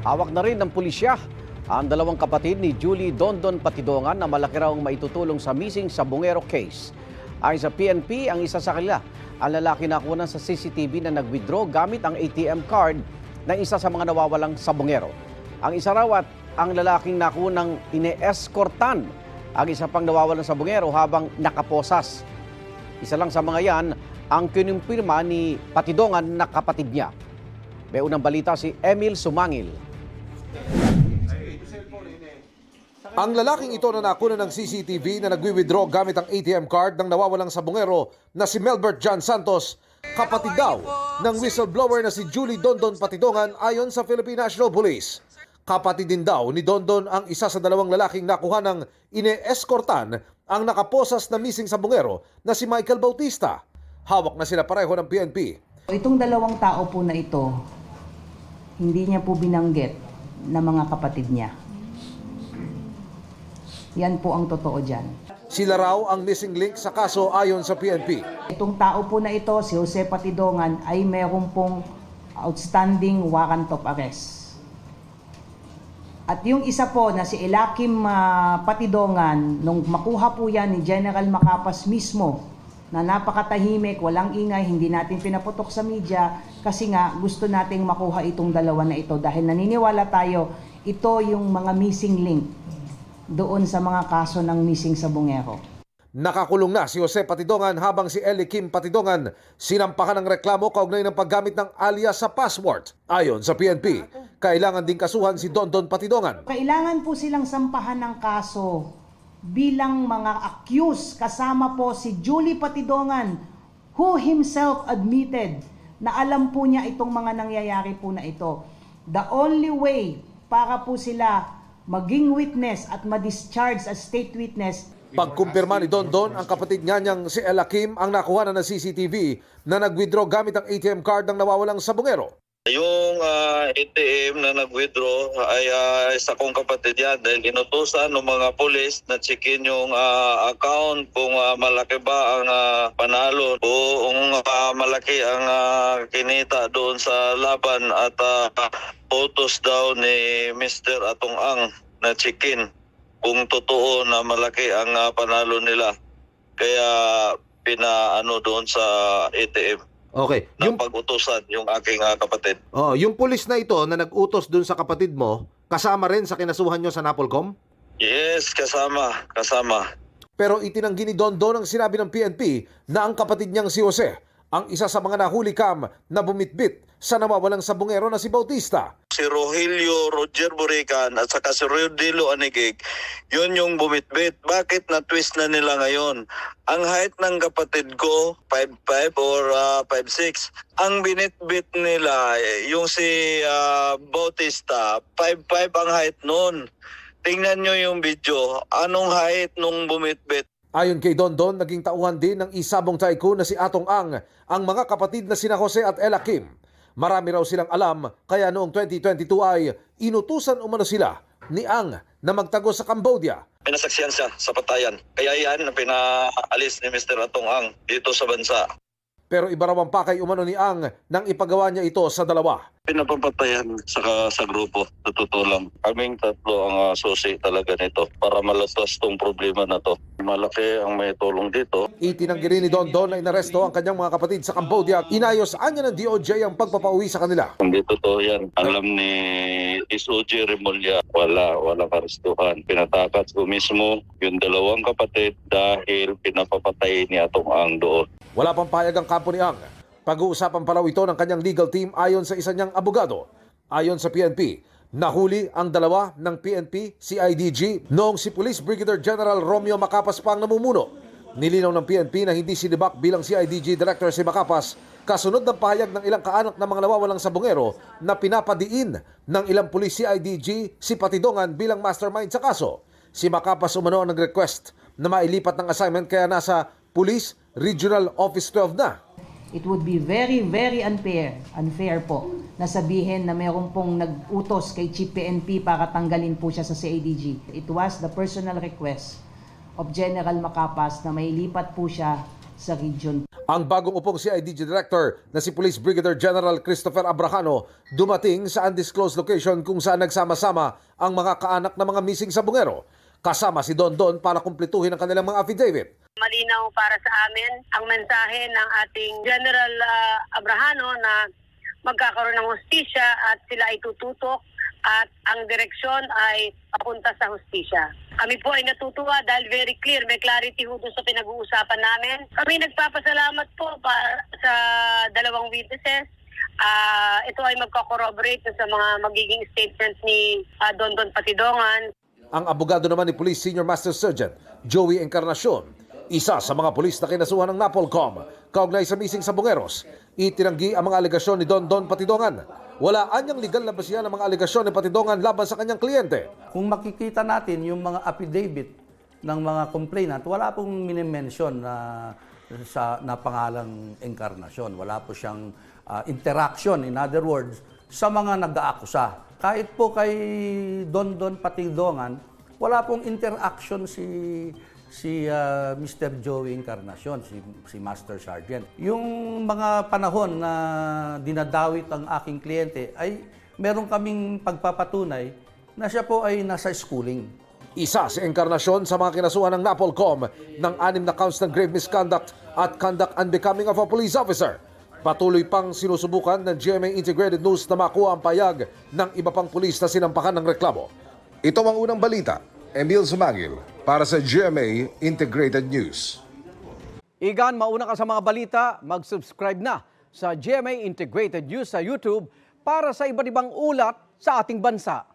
Hawak na rin ng pulisya ang dalawang kapatid ni Julie Dondon Patidongan na malaki raw maitutulong sa missing Sabongero case. Ayon sa PNP, ang isa sa kanila, ang lalaki na kunan sa CCTV na nag-withdraw gamit ang ATM card ng isa sa mga nawawalang Sabongero. Ang isa raw at ang lalaking nakunang ine-escortan ang isa pang nawawalang Sabongero habang nakaposas. Isa lang sa mga yan ang kinumpirma ni Patidongan na kapatid niya. May unang balita si Emil Sumangil. Ang lalaking ito na nakunan ng CCTV na nagwi-withdraw gamit ang ATM card ng nawawalang Sabongero na si Melbert John Santos, kapatid daw ng whistleblower na si Julie Dondon Patidongan ayon sa Philippine National Police. Kapatid din daw ni Dondon ang isa sa dalawang lalaking nakuha ng ine-escortan ang nakaposas na missing Sabongero na si Michael Bautista. Hawak na sila pareho ng PNP. Itong dalawang tao po na ito, hindi niya po binanggit na mga kapatid niya. Yan po ang totoo dyan. Sila raw ang missing link sa kaso ayon sa PNP. Itong tao po na ito, si Jose Patidongan, ay meron pong outstanding warrant of arrest. At yung isa po na si Elakim Patidongan, nung makuha po yan ni General Macapas mismo, na napakatahimik, walang ingay, hindi natin pinaputok sa media kasi nga gusto nating makuha itong dalawa na ito dahil naniniwala tayo ito yung mga missing link doon sa mga kaso ng missing Sabongero. Nakakulong na si Jose Patidongan habang si Elakim Patidongan sinampahan ng reklamo kaugnay ng paggamit ng alias sa passport. Ayon sa PNP, kailangan ding kasuhan si Dondon Patidongan. Kailangan po silang sampahan ng kaso bilang mga accused, kasama po si Julie Patidongan who himself admitted na alam po niya itong mga nangyayari po na ito. The only way para po sila maging witness at ma-discharge as state witness. Pagkumpirma ni Dondon, ang kapatid niya niyang si Elakim ang nakuha na ng CCTV na nag-withdraw gamit ang ATM card ng nawawalang Sabongero. Yung ATM na nag-withdraw ay isa kong kapatid yan dahil inutusan ng mga polis na checkin yung account kung malaki ba ang panalo o kung malaki ang kinita doon sa laban at photos daw ni Mr. Atong Ang na checkin kung totoo na malaki ang panalo nila. Kaya pinaano doon sa ATM. Okay. Yung pag-utusan yung aking kapatid. Yung pulis na ito na nag-utos dun sa kapatid mo, kasama rin sa kinasuhan nyo sa Napolcom? Yes, kasama. Pero itinanggi ni Dondon ang sinabi ng PNP na ang kapatid niyang si Jose ang isa sa mga nahuli kam na bumitbit sa nawawalang Sabongero na si Bautista. Si Rogelio Roger Burican at saka si Rodilo Anigig, yun yung bumitbit. Bakit na-twist na nila ngayon? Ang height ng kapatid ko, 5'5 or 5'6. Ang binitbit nila, yung si Bautista, 5'5 ang height nun. Tingnan nyo yung video. Anong height nung bumitbit? Ayon kay Dondon, naging tauhan din ng isabong tycoon na si Atong Ang mga kapatid na sina Jose at Elakim. Marami raw silang alam, kaya noong 2022 ay inutusan umano sila ni Ang na magtago sa Cambodia. Pinasaksihan siya sa patayan. Kaya yan na pinaalis ni Mr. Atong Ang dito sa bansa. Pero iba raw ang pakay umano ni Ang nang ipagawa niya ito sa dalawa. Pinapapatayan sa grupo. Sa totoo lang. Kaming tatlo ang susi talaga nito para malatas tong problema na to. Malaki ang may tulong dito. Itinanggi rin ni Dondon na inaresto ang kanyang mga kapatid sa Cambodia. Inayos anya ng DOJ ang pagpapauwi sa kanila. Hindi totoo yan. Alam ni SOG Remulla, walang arestuhan. Pinatakas ko mismo yung dalawang kapatid dahil pinapapatay ni Atong Ang doon. Wala pang payag ang kampo ni Ang. Pag-uusapan pa raw ito ng kanyang legal team ayon sa isa niyang abogado. Ayon sa PNP, nahuli ang dalawa ng PNP, CIDG, noong si Police Brigadier General Romeo Macapas pa ang namumuno. Nilinaw ng PNP na hindi sinibak bilang CIDG Director si Macapas kasunod ng pahayag ng ilang kaanak ng mga nawawalang Sabongero na pinapadiin ng ilang Police CIDG si Patidongan bilang mastermind sa kaso. Si Macapas umano ang nag-request na mailipat ng assignment kaya nasa Police Regional Office 12 na. It would be very, very unfair po na sabihin na mayroon pong nag-utos kay Chief PNP para tanggalin po siya sa CIDG. It was the personal request of General Macapas na may lipat po siya sa region. Ang bagong upong CIDG Director na si Police Brigadier General Christopher Abrajano dumating sa undisclosed location kung saan nagsama-sama ang mga kaanak na mga missing sa Bungero. Kasama si Don Don para kumpletuhin ang kanilang mga affidavit. Malinaw para sa amin ang mensahe ng ating General Abrajano na magkakaroon ng hustisya at sila ay tututok at ang direksyon ay papunta sa hustisya. Kami po ay natutuwa dahil very clear, may clarity ho doon sa pinag-uusapan namin. Kami nagpapasalamat po sa dalawang witnesses. Ito ay magko-corroborate sa mga magiging statements ni Don Don Patidongan. Ang abogado naman ni Police Senior Master Sergeant Joey Encarnacion, isa sa mga pulis na kinasuhan ng NAPOLCOM kaugnay sa missing sa Bungeros, itinanggi ang mga alegasyon ni Don Don Patidongan. Wala anyang legal na basihan ang mga alegasyon ni Patidongan laban sa kanyang kliyente. Kung makikita natin yung mga affidavit ng mga complainant, wala pong minimension na pangalang Encarnacion. Wala po siyang interaction, in other words, sa mga nag-aakusa. Kahit po kay Don Don Patidongan, wala pong interaction si Mr. Joey Encarnacion, si Master Sergeant. Yung mga panahon na dinadawit ang aking kliyente ay meron kaming pagpapatunay na siya po ay nasa schooling. Isa si Encarnacion sa mga kinasuhan ng NAPOLCOM ng 6 na counts ng grave misconduct at conduct unbecoming of a police officer. Patuloy pang sinusubukan ng GMA Integrated News na makuha ang payag ng iba pang pulis na sinampakan ng reklamo. Ito ang unang balita. Emil Sumangil para sa GMA Integrated News. Igan, mauna ka sa mga balita, mag-subscribe na sa GMA Integrated News sa YouTube para sa iba't ibang ulat sa ating bansa.